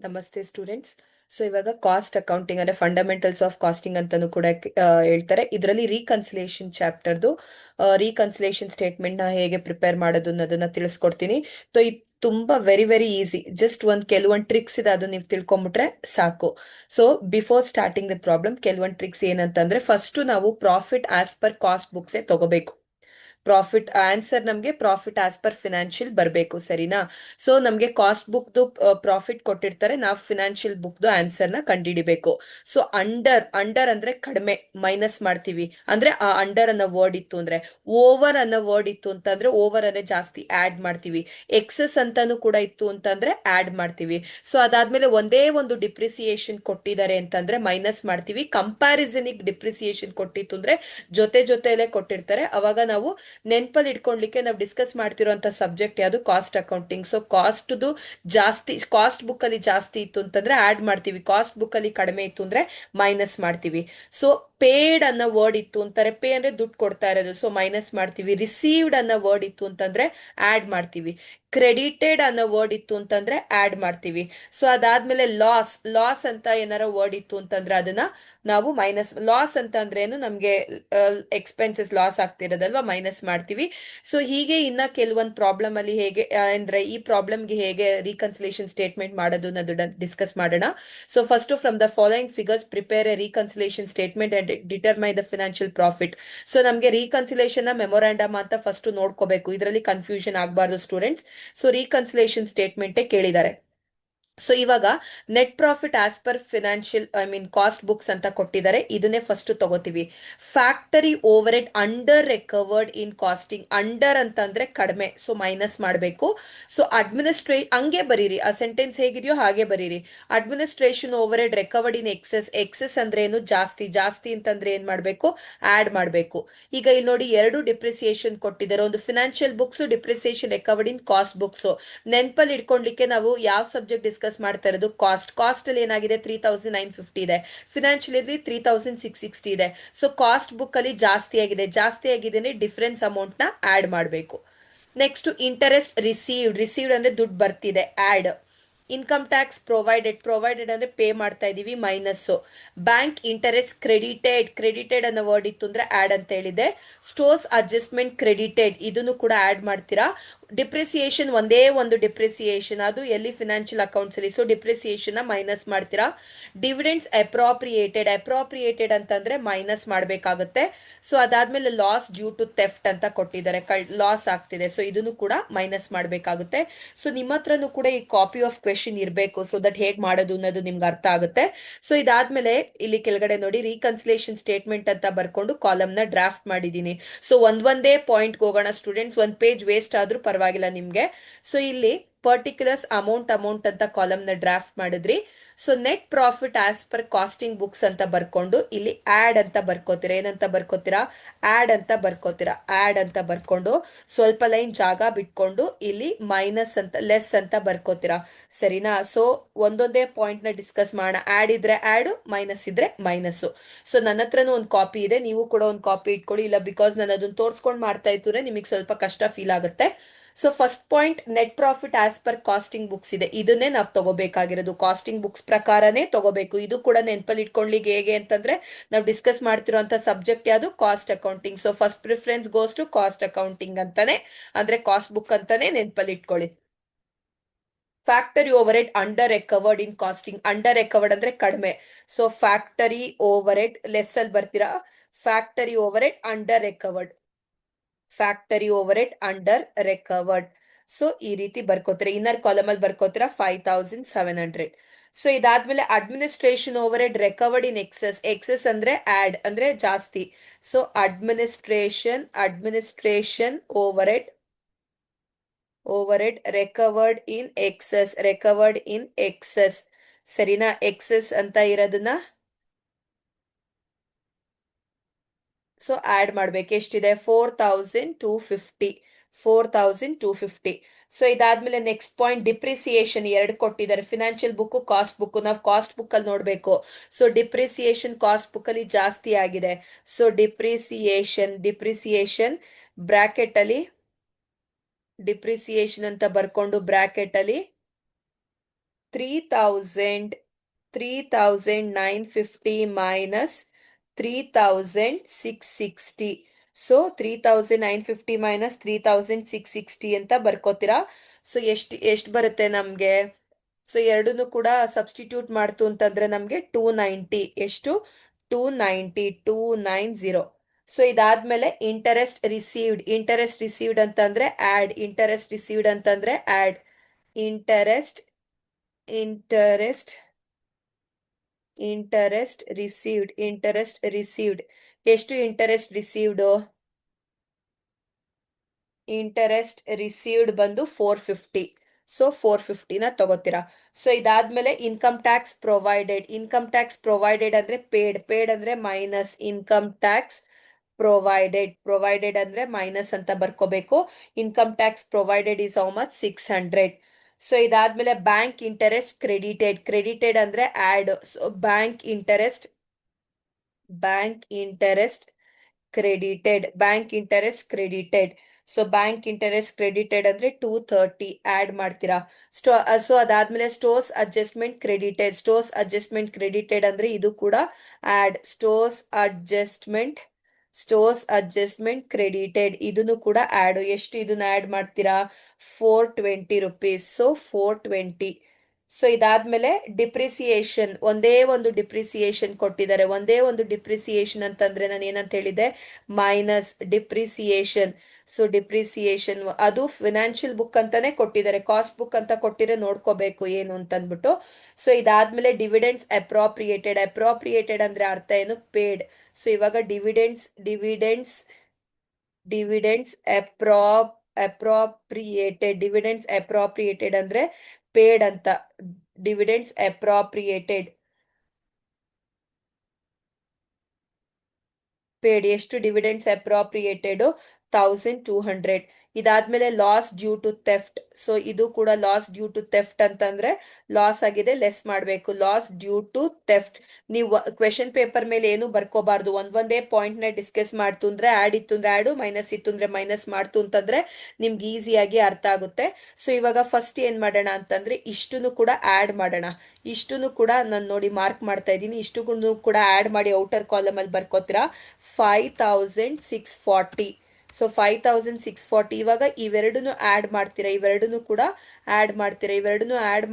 ನಮಸ್ತೆ students. So ಇವಾಗ cost accounting ಅಂದ್ರೆ ಫಂಡಮೆಂಟಲ್ಸ್ ಆಫ್ ಕಾಸ್ಟಿಂಗ್ ಅಂತಾನು ಕೂಡ ಹೇಳ್ತಾರೆ. ಇದರಲ್ಲಿ ರೀಕನ್ಸಿಲೇಷನ್ ಚಾಪ್ಟರ್ದು ರೀಕನ್ಸಿಲೇಷನ್ ಸ್ಟೇಟ್ಮೆಂಟ್ ನ ಹೇಗೆ ಪ್ರಿಪೇರ್ ಮಾಡೋದು ಅನ್ನೋದನ್ನ ತಿಳಿಸ್ಕೊಡ್ತೀನಿ. ಸೊ ಇದು ತುಂಬಾ ವೆರಿ ವೆರಿ ಈಸಿ. ಜಸ್ಟ್ ಕೆಲವೊಂದು ಟ್ರಿಕ್ಸ್ ಇದೆ, ಅದು ನೀವು ತಿಳ್ಕೊಂಬಿಟ್ರೆ ಸಾಕು. So before starting the problem, ಕೆಲವೊಂದು ಟ್ರಿಕ್ಸ್ ಏನಂತಂದ್ರೆ, ಫಸ್ಟ್ ನಾವು ಪ್ರಾಫಿಟ್ ಆಸ್ ಪರ್ ಕಾಸ್ಟ್ ಬುಕ್ಸೇ ತಗೋಬೇಕು. ಪ್ರಾಫಿಟ್ ಆನ್ಸರ್ ನಮಗೆ ಪ್ರಾಫಿಟ್ ಆಸ್ ಪರ್ ಫಿನಾನ್ಷಿಯಲ್ ಬರಬೇಕು, ಸರಿನಾ? ಸೊ ನಮಗೆ ಕಾಸ್ಟ್ ಬುಕ್ದು ಪ್ರಾಫಿಟ್ ಕೊಟ್ಟಿರ್ತಾರೆ, ನಾವು ಫಿನಾನ್ಷಿಯಲ್ ಬುಕ್ದು ಆನ್ಸರ್ ನ ಕಂಡುಹಿಡಿಬೇಕು. ಸೊ ಅಂಡರ್ ಅಂಡರ್ ಅಂದ್ರೆ ಕಡಿಮೆ, ಮೈನಸ್ ಮಾಡ್ತೀವಿ. ಅಂದ್ರೆ ಆ ಅಂಡರ್ ಅನ್ನೋ ವರ್ಡ್ ಇತ್ತು ಅಂದ್ರೆ, ಓವರ್ ಅನ್ನೋ ವರ್ಡ್ ಇತ್ತು ಅಂತಂದ್ರೆ ಓವರ್ ಅನ್ನೇ ಜಾಸ್ತಿ ಆಡ್ ಮಾಡ್ತೀವಿ. ಎಕ್ಸಸ್ ಅಂತಾನು ಕೂಡ ಇತ್ತು ಅಂತಂದ್ರೆ ಆಡ್ ಮಾಡ್ತೀವಿ. ಸೊ ಅದಾದ್ಮೇಲೆ ಒಂದೇ ಒಂದು ಡಿಪ್ರಿಸಿಯೇಷನ್ ಕೊಟ್ಟಿದ್ದಾರೆ ಅಂತಂದ್ರೆ ಮೈನಸ್ ಮಾಡ್ತೀವಿ. ಕಂಪ್ಯಾರಿಸನ್ ಡಿಪ್ರಿಸಿಯೇಷನ್ ಕೊಟ್ಟಿತ್ತು ಅಂದ್ರೆ ಜೊತೆ ಜೊತೆಲೆ ಕೊಟ್ಟಿರ್ತಾರೆ, ಅವಾಗ ನಾವು ನೆನ್ಪಲ್ಲಿ ಇಟ್ಕೊಳ್ಲಿಕ್ಕೆ ನಾವು ಡಿಸ್ಕಸ್ ಮಾಡ್ತಿರೋಂಥ ಸಬ್ಜೆಕ್ಟ್ ಯಾವುದು? Cost accounting. ಸೊ ಕಾಸ್ಟ್ದು ಜಾಸ್ತಿ, ಕಾಸ್ಟ್ ಬುಕ್ ಅಲ್ಲಿ ಜಾಸ್ತಿ ಇತ್ತು ಅಂತಂದ್ರೆ ಆಡ್ ಮಾಡ್ತೀವಿ, ಕಾಸ್ಟ್ ಬುಕ್ ಅಲ್ಲಿ ಕಡಿಮೆ ಇತ್ತು ಅಂದ್ರೆ ಮೈನಸ್ ಮಾಡ್ತೀವಿ. ಸೊ ಪೇಡ್ ಅನ್ನೋ ವರ್ಡ್ ಇತ್ತು ಅಂತಾರೆ, ಪೇ ಅಂದ್ರೆ ದುಡ್ಡು ಕೊಡ್ತಾ ಇರೋದು, ಸೊ ಮೈನಸ್ ಮಾಡ್ತೀವಿ. ರಿಸೀವ್ಡ್ ಅನ್ನೋ ವರ್ಡ್ ಇತ್ತು ಅಂತಂದ್ರೆ ಆಡ್ ಮಾಡ್ತೀವಿ. ಕ್ರೆಡಿಟೆಡ್ ಅನ್ನೋ ವರ್ಡ್ ಇತ್ತು ಅಂತಂದ್ರೆ ಆಡ್ ಮಾಡ್ತೀವಿ. ಸೊ ಅದಾದ್ಮೇಲೆ ಲಾಸ್, ಲಾಸ್ ಅಂತ ಏನಾರ ವರ್ಡ್ ಇತ್ತು ಅಂತಂದ್ರೆ ಅದನ್ನ ನಾವು ಮೈನಸ್. ಲಾಸ್ ಅಂತ ಅಂದ್ರೆ ಏನು? ನಮ್ಗೆ ಎಕ್ಸ್ಪೆನ್ಸಸ್ ಲಾಸ್ ಆಗ್ತಿರೋದಲ್ವಾ, ಮೈನಸ್ ಮಾಡ್ತೀವಿ. ಸೊ ಹೀಗೆ ಇನ್ನ ಕೆಲವೊಂದು ಪ್ರಾಬ್ಲಮ್ ಅಲ್ಲಿ ಹೇಗೆ ಅಂದ್ರೆ ಈ ಪ್ರಾಬ್ಲಮ್ಗೆ ಹೇಗೆ ರೀಕನ್ಸಿಲೇಷನ್ ಸ್ಟೇಟ್ಮೆಂಟ್ ಮಾಡೋದು ಅನ್ನೋದನ್ನ ಡಿಸ್ಕಸ್ ಮಾಡೋಣ. So first, from the following figures prepare A reconciliation statement and determine the financial profit. So ನಮಗೆ ರೀಕನ್ಸಿಲೇಷನ್ ನ ಮೆಮೊರಾಂಡಮ್ ಅಂತ ಫಸ್ಟ್ ನೋಡ್ಕೋಬೇಕು, ಇದರಲ್ಲಿ ಕನ್ಫ್ಯೂಷನ್ ಆಗಬಾರ್ದು ಸ್ಟೂಡೆಂಟ್ಸ್. ಸೊ ರೀಕನ್ಸಿಲೇಷನ್ ಸ್ಟೇಟ್ಮೆಂಟೇ ಕೇಳಿದ್ದಾರೆ. ಸೊ ಇವಾಗ net profit as per financial cost books ಅಂತ ಕೊಟ್ಟಿದ್ದಾರೆ, ಇದನ್ನೇ ಫಸ್ಟ್ ತಗೋತೀವಿ. Factory overhead under recovered in costing. Under ಅಂತಂದ್ರೆ ಕಡಿಮೆ, ಸೊ ಮೈನಸ್ ಮಾಡಬೇಕು. ಸೊ ಹಂಗೆ ಬರೀರಿ, ಆ ಸೆಂಟೆನ್ಸ್ ಹೇಗಿದೆಯೋ ಹಾಗೆ ಬರೀರಿ. Administration over head recovered in excess. Excess ಅಂದ್ರೆ ಏನು? ಜಾಸ್ತಿ. ಜಾಸ್ತಿ ಅಂತಂದ್ರೆ ಏನ್ ಮಾಡಬೇಕು? ಆಡ್ ಮಾಡಬೇಕು. ಈಗ ಇಲ್ಲಿ ನೋಡಿ, ಎರಡು ಡಿಪ್ರಿಸಿಯೇಷನ್ ಕೊಟ್ಟಿದ್ದಾರೆ, ಒಂದು financial books, depreciation recovered in cost books. ನೆನ್ಪಲ್ಲಿ ಇಟ್ಕೊಳ್ಲಿಕ್ಕೆ ನಾವು ಯಾವ ಸಬ್ಜೆಕ್ಟ್ ಡಿಸ್ಕಸ್ ಮಾಡ್ತಾ ಇರೋದು? ಕಾಸ್ಟ್. ಕಾಸ್ಟ್ ಅಲ್ಲಿ ಏನಾಗಿದೆ? 3950 ಇದೆ. ಫಿನಾನ್ಷಿಯಲ್ ಅಲ್ಲಿ 3660 ಇದೆ. ಸೊ ಕಾಸ್ಟ್ ಬುಕ್ ಅಲ್ಲಿ ಜಾಸ್ತಿ ಆಗಿದೆ, ಜಾಸ್ತಿ ಆಗಿದೆ, ಡಿಫರೆನ್ಸ್ ಅಮೌಂಟ್ ನ ಆಡ್ ಮಾಡಬೇಕು. Next interest received. ರಿಸೀವ್ಡ್ ಅಂದ್ರೆ ದುಡ್ಡು ಬರ್ತಿದೆ, add. Income tax provided. Provided ಅಂದ್ರೆ ಪೇ ಮಾಡ್ತಾ ಇದೀವಿ, minus. Bank interest credited. Credited ಅನ್ನೋ ವರ್ಡ್ ಇತ್ತು ಅಂದ್ರೆ ಆಡ್ ಅಂತ ಹೇಳಿದೆ. ಸ್ಟೋರ್ಸ್ ಅಡ್ಜಸ್ಟ್ಮೆಂಟ್ ಕ್ರೆಡಿಟೆಡ್, ಇದನ್ನು ಕೂಡ ಆಡ್ ಮಾಡ್ತೀರಾ. ಡಿಪ್ರಿಸಿಯೇಷನ್ ಒಂದೇ ಒಂದು ಡಿಪ್ರಿಸಿಯೇಷನ್, ಅದು ಎಲ್ಲಿ? ಫಿನಾನ್ಷಿಯಲ್ ಅಕೌಂಟ್ಸ್ ಅಲ್ಲಿ. ಸೊ ಡಿಪ್ರಿಸಿಯೇಷನ್ ಮೈನಸ್ ಮಾಡ್ತೀರಾ. ಡಿವಿಡೆಂಡ್ಸ್ ಅಪ್ರಾಪ್ರಿಯೇಟೆಡ್. ಅಪ್ರಾಪ್ರಿಯೇಟೆಡ್ ಅಂತಂದ್ರೆ ಮೈನಸ್ ಮಾಡಬೇಕಾಗುತ್ತೆ. ಸೊ ಅದಾದ್ಮೇಲೆ ಲಾಸ್ ಡ್ಯೂ ಟು ಥೆಫ್ಟ್ ಅಂತ ಕೊಟ್ಟಿದ್ದಾರೆ, ಲಾಸ್ ಆಗ್ತಿದೆ, ಸೊ ಇದನ್ನು ಕೂಡ ಮೈನಸ್ ಮಾಡಬೇಕಾಗುತ್ತೆ. ಸೊ ನಿಮ್ಮ ಹತ್ರನೂ ಕೂಡ ಈ ಕಾಪಿ ಆಫ್ ಕ್ವೆಶನ್ ಇರಬೇಕು, ಸೊ ದಟ್ ಹೇಗೆ ಮಾಡೋದು ಅನ್ನೋದು ನಿಮ್ಗೆ ಅರ್ಥ ಆಗುತ್ತೆ. ಸೊ ಇದಾದ್ಮೇಲೆ ಇಲ್ಲಿ ಕೆಳಗಡೆ ನೋಡಿ, ರೀಕನ್ಸಿಲೇಷನ್ ಸ್ಟೇಟ್ಮೆಂಟ್ ಅಂತ ಬರ್ಕೊಂಡು ಕಾಲಮ್ ನ ಡ್ರಾಫ್ಟ್ ಮಾಡಿದೀನಿ. ಸೊ ಒಂದೇ ಪಾಯಿಂಟ್ ಹೋಗೋಣ ಸ್ಟೂಡೆಂಟ್ಸ್, ಒಂದ್ ಪೇಜ್ ವೇಸ್ಟ್ ಆದ್ರೂ ಪರವಾಗಿಲ್ಲ ನಿಮ್ಗೆ. ಸೊ ಇಲ್ಲಿ ಪರ್ಟಿಕ್ಯುಲರ್ಸ್ ಅಮೌಂಟ್ ಅಂತ ಕಾಲಮ್ ನ ಡ್ರಾಫ್ಟ್ ಮಾಡಿದ್ರಿ. So net profit as per costing books ಅಂತ ಬರ್ಕೊಂಡು ಇಲ್ಲಿ ಆಡ್ ಅಂತ ಬರ್ಕೋತೀರಾ. ಏನಂತ ಬರ್ಕೋತೀರಾ? ಆಡ್ ಅಂತ ಬರ್ಕೋತೀರಾ. ಆಡ್ ಅಂತ ಬರ್ಕೊಂಡು ಸ್ವಲ್ಪ ಲೈನ್ ಜಾಗ ಬಿಟ್ಕೊಂಡು ಇಲ್ಲಿ ಮೈನಸ್ ಅಂತ, ಲೆಸ್ ಅಂತ ಬರ್ಕೋತೀರಾ, ಸರಿನಾ? ಸೊ ಒಂದೊಂದೇ ಪಾಯಿಂಟ್ ನ ಡಿಸ್ಕಸ್ ಮಾಡೋಣ. ಆಡ್ ಇದ್ರೆ ಆಡ್, ಮೈನಸ್ ಇದ್ರೆ ಮೈನಸ್. ಸೊ ನನ್ನ ಹತ್ರನೂ ಒಂದು ಕಾಪಿ ಇದೆ, ನೀವು ಕೂಡ ಒಂದು ಕಾಪಿ ಇಟ್ಕೊಳ್ಳಿ. ಇಲ್ಲ, ಬಿಕಾಸ್ ನಾನು ಅದನ್ನ ತೋರ್ಸ್ಕೊಂಡು ಮಾಡ್ತಾ ಇದ್ರೆ ನಿಮಗೆ ಸ್ವಲ್ಪ ಕಷ್ಟ ಫೀಲ್ ಆಗುತ್ತೆ. So first point, net profit as per costing books ಇದೆ, ಇದನ್ನೇ ನಾವು ತಗೋಬೇಕಾಗಿರೋದು. ಕಾಸ್ಟಿಂಗ್ ಬುಕ್ಸ್ ಪ್ರಕಾರನೇ ತಗೋಬೇಕು. ಇದು ಕೂಡ ನೆನಪಲ್ಲಿ ಇಟ್ಕೊಳ್ಳಿಕ್ಕೆ ಹೇಗೆ ಅಂತಂದ್ರೆ, ನಾವು ಡಿಸ್ಕಸ್ ಮಾಡ್ತಿರೋಂಥ ಸಬ್ಜೆಕ್ಟ್ ಯಾವುದು? Cost accounting. So first preference goes to cost accounting ಅಂತಾನೆ, ಅಂದ್ರೆ ಕಾಸ್ಟ್ ಬುಕ್ ಅಂತಾನೆ ನೆನಪಲ್ಲಿ ಇಟ್ಕೊಳ್ಳಿ. Factory overhead under recovered in costing. Under recovered ಅಂದ್ರೆ ಕಡಿಮೆ. So factory overhead less ಅಲ್ಲಿ ಬರ್ತೀರಾ. Factory overhead under recovered. Factory overhead under recovered. So ಈ ರೀತಿ ಬರ್ಕೋತೀರಾ. ಇನ್ನರ್ ಕಾಲಮ್ ಅಲ್ಲಿ ಬರ್ಕೋತೀರಾ 5700. ಸೊ ಇದಾದ್ಮೇಲೆ administration over head recovered in excess. Excess ಅಂದ್ರೆ ಆಡ್, ಅಂದ್ರೆ ಜಾಸ್ತಿ. So administration over head recovered in excess. Recovered in excess, ಸರಿನಾ? ಎಕ್ಸೆಸ್ ಅಂತ ಇರೋದನ್ನ ಸೊ ಆಡ್ ಮಾಡ್ಬೇಕು. ಎಷ್ಟಿದೆ? 4250. 4250. ಸೊ ಇದಾದ್ಮೇಲೆ ನೆಕ್ಸ್ಟ್ ಪಾಯಿಂಟ್, ಡಿಪ್ರಿಸಿಯೇಷನ್ ಎರಡು ಕೊಟ್ಟಿದ್ದಾರೆ. Financial book, cost book. ನಾವು ಕಾಸ್ಟ್ ಬುಕ್ ಅಲ್ಲಿ ನೋಡ್ಬೇಕು. ಸೊ ಡಿಪ್ರಿಸಿಯೇಷನ್ ಕಾಸ್ಟ್ ಬುಕ್ ಅಲ್ಲಿ ಜಾಸ್ತಿ ಆಗಿದೆ. ಸೊ ಡಿಪ್ರಿಸಿಯೇಷನ್ ಬ್ರಾಕೆಟ್ ಅಲ್ಲಿ, ಡಿಪ್ರಿಸಿಯೇಷನ್ ಅಂತ ಬರ್ಕೊಂಡು ಬ್ರಾಕೆಟ್ ಅಲ್ಲಿ 3,950 minus 3,660. ಸೊ 3,950 ಮೈನಸ್ 3,660 ಅಂತ ಬರ್ಕೋತೀರಾ. ಸೊ ಎಷ್ಟು ಬರುತ್ತೆ ನಮ್ಗೆ? ಸೊ ಎರಡನ್ನೂ ಕೂಡ ಸಬ್ಸ್ಟಿಟ್ಯೂಟ್ ಮಾಡ್ತು ಅಂತಂದ್ರೆ ನಮ್ಗೆ 290. ಎಷ್ಟು? 290. ಸೊ ಇದಾದ್ಮೇಲೆ ಇಂಟರೆಸ್ಟ್ ರಿಸೀವ್ಡ್ ಅಂತಂದ್ರೆ add interest interest interest received. ಎಷ್ಟು ಇಂಟರೆಸ್ಟ್ ರಿಸೀವ್ಡ್ ಬಂದು 450. ಸೊ 450ನ ತಗೋತೀರಾ. ಸೊ ಇದಾದ್ಮೇಲೆ ಇನ್ಕಮ್ ಟ್ಯಾಕ್ಸ್ ಪ್ರೊವೈಡೆಡ್ ಅಂದ್ರೆ ಪೇಡ್ ಅಂದ್ರೆ ಮೈನಸ್. ಇನ್ಕಮ್ ಟ್ಯಾಕ್ಸ್ ಪ್ರೊವೈಡೆಡ್ ಅಂದ್ರೆ ಮೈನಸ್ ಅಂತ ಬರ್ಕೋಬೇಕು. Income tax provided is how much? 600. So ಇದಾದ್ಮೇಲೆ ಬ್ಯಾಂಕ್ ಇಂಟರೆಸ್ಟ್ ಕ್ರೆಡಿಟೆಡ್ ಅಂದ್ರೆ add. So bank interest credited. So bank interest credited ಅಂದ್ರೆ 230 ಆಡ್ ಮಾಡ್ತೀರಾ. ಸೊ ಅದಾದ್ಮೇಲೆ ಸ್ಟೋರ್ಸ್ ಅಡ್ಜಸ್ಟ್ಮೆಂಟ್ ಕ್ರೆಡಿಟೆಡ್ ಅಂದ್ರೆ ಇದು ಕೂಡ ಆಡ್. ಸ್ಟೋರ್ಸ್ ಅಡ್ಜಸ್ಟ್ಮೆಂಟ್ ಕ್ರೆಡಿಟೆಡ್ ಇದನ್ನು ಕೂಡ ಆಡ್. ಎಷ್ಟು ಇದನ್ನ ಆಡ್ ಮಾಡ್ತೀರಾ? 420 rupees. ಸೊ 420. ಸೊ ಇದಾದ್ಮೇಲೆ ಡಿಪ್ರಿಸಿಯೇಷನ್, ಒಂದೇ ಒಂದು ಡಿಪ್ರಿಸಿಯೇಷನ್ ಅಂತಂದ್ರೆ ನಾನು ಏನಂತ ಹೇಳಿದೆ? Minus depreciation. ಸೊ ಡಿಪ್ರಿಸಿಯೇಷನ್ ಅದು ಫಿನಾನ್ಷಿಯಲ್ ಬುಕ್ ಅಂತಾನೆ ಕೊಟ್ಟಿದ್ದಾರೆ, ಕಾಸ್ಟ್ ಬುಕ್ ಅಂತ ಕೊಟ್ಟಿದ್ರೆ ನೋಡ್ಕೋಬೇಕು ಏನು ಅಂತಂದ್ಬಿಟ್ಟು. ಸೊ ಇದಾದ್ಮೇಲೆ ಅಪ್ರೋಪ್ರಿಯೇಟೆಡ್ ಅಂದ್ರೆ ಅರ್ಥ ಏನು? ಪೇಡ್. ಸೊ ಇವಾಗ ಡಿವಿಡೆಂಡ್ಸ್ ಅಪ್ರೋಪ್ರಿಯೇಟೆಡ್ ಅಂದ್ರೆ ಪೇಡ್ ಅಂತ. Dividends appropriated paid. ಎಷ್ಟು ಡಿವಿಡೆಂಡ್ಸ್ ಅಪ್ರೋಪ್ರಿಯೇಟೆಡ್? 1,200. ಇದಾದ್ಮೇಲೆ loss due to theft. So ಇದು ಕೂಡ ಲಾಸ್ ಡ್ಯೂ ಟು ಥೆಫ್ಟ್ ಅಂತಂದ್ರೆ ಲಾಸ್ ಆಗಿದೆ, ಲೆಸ್ ಮಾಡಬೇಕು. Loss due to theft. ನೀವು ಕ್ವೆಶನ್ ಪೇಪರ್ ಮೇಲೆ ಏನು ಬರ್ಕೋಬಾರ್ದು, ಒಂದೇ ಪಾಯಿಂಟ್ ನ ಡಿಸ್ಕಸ್ ಮಾಡ್ತು ಅಂದ್ರೆ ಆಡ್ ಇತ್ತು ಅಂದ್ರೆ ಆಡು, ಮೈನಸ್ ಇತ್ತು ಅಂದ್ರೆ ಮೈನಸ್ ಮಾಡ್ತು ಅಂತಂದ್ರೆ ನಿಮ್ಗೆ ಈಸಿಯಾಗಿ ಅರ್ಥ ಆಗುತ್ತೆ. ಸೊ ಇವಾಗ ಫಸ್ಟ್ ಏನ್ ಮಾಡೋಣ ಅಂತಂದ್ರೆ ಇಷ್ಟನ್ನು ಕೂಡ ಆಡ್ ಮಾಡೋಣ. ಇಷ್ಟನ್ನು ಕೂಡ ನಾನು ನೋಡಿ ಮಾರ್ಕ್ ಮಾಡ್ತಾ ಇದ್ದೀನಿ. ಇಷ್ಟನ್ನು ಕೂಡ ಆಡ್ ಮಾಡಿ ಔಟರ್ ಕಾಲಮ್ ಅಲ್ಲಿ ಬರ್ಕೋತೀರಾ. 5,640. ಸೊ 5,640. ಇವಾಗ ಇವೆರಡನ್ನು ಆಡ್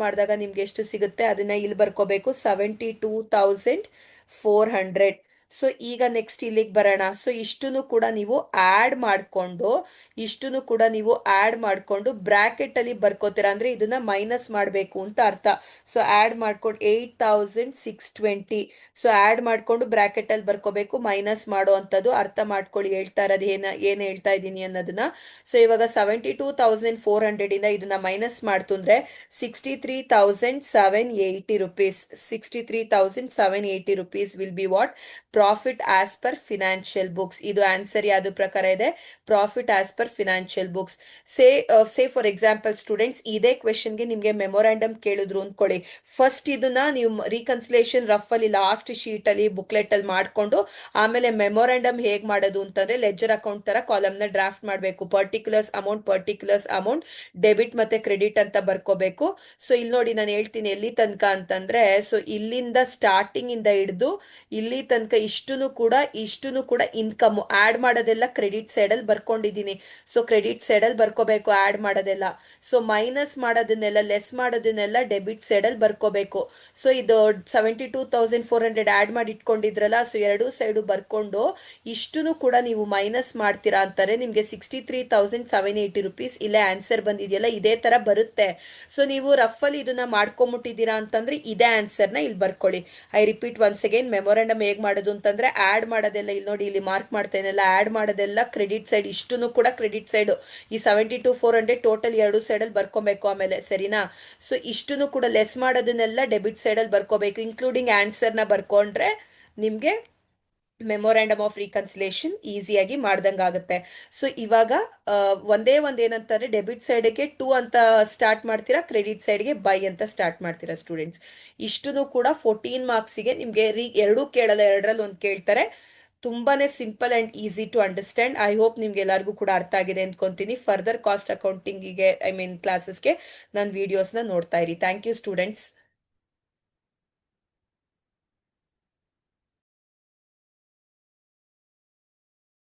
ಮಾಡಿದಾಗ ನಿಮ್ಗೆ ಎಷ್ಟು ಸಿಗುತ್ತೆ ಅದನ್ನ ಇಲ್ಲಿ ಬರ್ಕೋಬೇಕು. 72,400. ಸೊ ಈಗ ನೆಕ್ಸ್ಟ್ ಇಲ್ಲಿಗೆ ಬರೋಣ. ಸೊ ಇಷ್ಟನ್ನು ಕೂಡ ನೀವು ಆಡ್ ಮಾಡ್ಕೊಂಡು ಬ್ರಾಕೆಟ್ ಅಲ್ಲಿ ಬರ್ಕೋತೀರಾ, ಅಂದ್ರೆ ಇದನ್ನ ಮೈನಸ್ ಮಾಡಬೇಕು ಅಂತ ಅರ್ಥ. ಸೊ ಆಡ್ ಮಾಡ್ಕೊಂಡು 8,620. ಸೊ ಆಡ್ ಮಾಡ್ಕೊಂಡು ಬ್ರಾಕೆಟ್ ಅಲ್ಲಿ ಬರ್ಕೋಬೇಕು, ಮೈನಸ್ ಮಾಡೋ ಅಂತದ್ದು ಅರ್ಥ ಮಾಡ್ಕೊಳ್ಳಿ. ಹೇಳ್ತಾ ಇರೋದು ಏನ್ ಹೇಳ್ತಾ ಇದ್ದೀನಿ ಅನ್ನೋದನ್ನ. ಸೊ ಇವಾಗ 72,400 ಇಂದ ಇದನ್ನ ಮೈನಸ್ ಮಾಡ್ತು ಅಂದ್ರೆ 63,780 rupees. 63,780 rupees will be what? Profit as per financial books. ಇದು ಆನ್ಸರ್ ಯಾವ್ದು ಪ್ರಕಾರ ಇದೆ? Profit as per financial books. Say for example students, ಇದೇ ಕ್ವೆಶನ್ಗೆ ನಿಮ್ಗೆ ಮೆಮೊರಾಂಡಮ್ ಕೇಳಿದ್ರು ಅಂದ್ಕೊಳ್ಳಿ. ಫಸ್ಟ್ ಇದನ್ನ ನೀವು ರೀಕನ್ಸಿಲೇಷನ್ ರಫ್ ಅಲ್ಲಿ ಲಾಸ್ಟ್ ಶೀಟ್ ಅಲ್ಲಿ ಬುಕ್ಲೆಟ್ ಅಲ್ಲಿ ಮಾಡ್ಕೊಂಡು ಆಮೇಲೆ ಮೆಮೊರಾಂಡಮ್ ಹೇಗ್ ಮಾಡೋದು ಅಂತಂದ್ರೆ ಲೆಜರ್ ಅಕೌಂಟ್ ತರ ಕಾಲಮ್ ನ ಡ್ರಾಫ್ಟ್ ಮಾಡಬೇಕು. ಪರ್ಟಿಕ್ಯುಲರ್ಸ್ ಅಮೌಂಟ್ ಡೆಬಿಟ್ ಮತ್ತೆ ಕ್ರೆಡಿಟ್ ಅಂತ ಬರ್ಕೋಬೇಕು. ಸೊ ಇಲ್ಲಿ ನೋಡಿ ನಾನು ಹೇಳ್ತೀನಿ ಎಲ್ಲಿ ತನಕ ಅಂತಂದ್ರೆ, ಸೊ ಇಲ್ಲಿಂದ ಸ್ಟಾರ್ಟಿಂಗ್ ಇಂದ ಹಿಡಿದು ಇಲ್ಲಿ ತನಕ ಇಷ್ಟುನು ಕೂಡ ಇನ್ಕಮ್ ಆಡ್ ಮಾಡೋದೆಲ್ಲ ಕ್ರೆಡಿಟ್ ಸೈಡ್ ಅಲ್ಲಿ ಬರ್ಕೊಂಡಿದ್ದೀನಿ. ಸೊ ಕ್ರೆಡಿಟ್ ಸೈಡ್ ಅಲ್ಲಿ ಬರ್ಕೋಬೇಕು ಆಡ್ ಮಾಡೋದೆಲ್ಲ. ಸೊ ಮೈನಸ್ ಮಾಡೋದನ್ನೆಲ್ಲ ಲೆಸ್ ಮಾಡೋದನ್ನೆಲ್ಲ ಡೆಬಿಟ್ ಸೈಡ್ ಅಲ್ಲಿ ಬರ್ಕೋಬೇಕು. ಸೊ ಇದು 72,400 ಆಡ್ ಮಾಡಿ ಇಟ್ಕೊಂಡಿದ್ರಲ್ಲ, ಸೊ ಎರಡು ಸೈಡು ಬರ್ಕೊಂಡು ಇಷ್ಟುನು ಕೂಡ ನೀವು ಮೈನಸ್ ಮಾಡ್ತೀರಾ ಅಂತಾರೆ ನಿಮ್ಗೆ 63,780 rupees ಇಲ್ಲೇ ಆನ್ಸರ್ ಬಂದಿದೆಯಲ್ಲ, ಇದೇ ತರ ಬರುತ್ತೆ. ಸೊ ನೀವು ರಫ್ ಅಲ್ಲಿ ಇದನ್ನ ಮಾಡ್ಕೊಂಬಿಟ್ಟಿದ್ದೀರಾ ಅಂತಂದ್ರೆ ಇದೇ ಆನ್ಸರ್ ನ ಇಲ್ಲಿ ಬರ್ಕೊಳ್ಳಿ. I repeat once again, memorandum ಹೇಗ್ ಮಾಡೋದು ಅಂತಂದ್ರೆ ಆಡ್ ಮಾಡೋದೆಲ್ಲ ಇಲ್ಲಿ ನೋಡಿ, ಇಲ್ಲಿ ಮಾರ್ಕ್ ಮಾಡ್ತೇನೆಲ್ಲ ಆಡ್ ಮಾಡೋದೆಲ್ಲ ಕ್ರೆಡಿಟ್ ಸೈಡ್, ಇಷ್ಟುನು ಕೂಡ ಕ್ರೆಡಿಟ್ ಸೈಡ್. ಈ 72,400 ಟೋಟಲ್ ಎರಡು ಸೈಡ್ ಅಲ್ಲಿ ಬರ್ಕೊಬೇಕು ಆಮೇಲೆ, ಸರಿನಾ? ಸೊ ಇಷ್ಟುನು ಕೂಡ ಲೆಸ್ ಮಾಡೋದನ್ನೆಲ್ಲ ಡೆಬಿಟ್ ಸೈಡ್ ಅಲ್ಲಿ ಬರ್ಕೋಬೇಕು, ಇನ್ಕ್ಲೂಡಿಂಗ್ ಆನ್ಸರ್ ನ ಬರ್ಕೊಂಡ್ರೆ ನಿಮ್ಗೆ ಮೆಮೊರಾಂಡಮ್ ಆಫ್ ರೀಕನ್ಸಿಲೇಷನ್ ಈಸಿಯಾಗಿ ಮಾಡ್ದಂಗಾಗುತ್ತೆ. ಸೊ ಇವಾಗ ಒಂದೇ ಏನಂತಾರೆ, ಡೆಬಿಟ್ ಸೈಡ್ಗೆ 2 ಅಂತ ಸ್ಟಾರ್ಟ್ ಮಾಡ್ತೀರಾ, ಕ್ರೆಡಿಟ್ ಸೈಡ್ಗೆ ಬೈ ಅಂತ ಸ್ಟಾರ್ಟ್ ಮಾಡ್ತೀರಾ ಸ್ಟೂಡೆಂಟ್ಸ್. ಇಷ್ಟುನು ಕೂಡ 14 ಮಾರ್ಕ್ಸಿಗೆ ನಿಮ್ಗೆ ಎರಡೂ ಕೇಳಲ್ಲ, ಎರಡರಲ್ಲಿ ಒಂದು ಕೇಳ್ತಾರೆ. ತುಂಬಾನೇ simple and easy to understand. I hope ನಿಮ್ಗೆ ಎಲ್ಲರಿಗೂ ಕೂಡ ಅರ್ಥ ಆಗಿದೆ ಅಂದ್ಕೊಂತೀನಿ. ಫರ್ದರ್ ಕಾಸ್ಟ್ ಅಕೌಂಟಿಂಗಿಗೆ ಐ ಮೀನ್ ಕ್ಲಾಸಸ್ಗೆ ನನ್ನ ವಿಡಿಯೋಸ್ನ ನೋಡ್ತಾ ಇರಿ. Thank you students.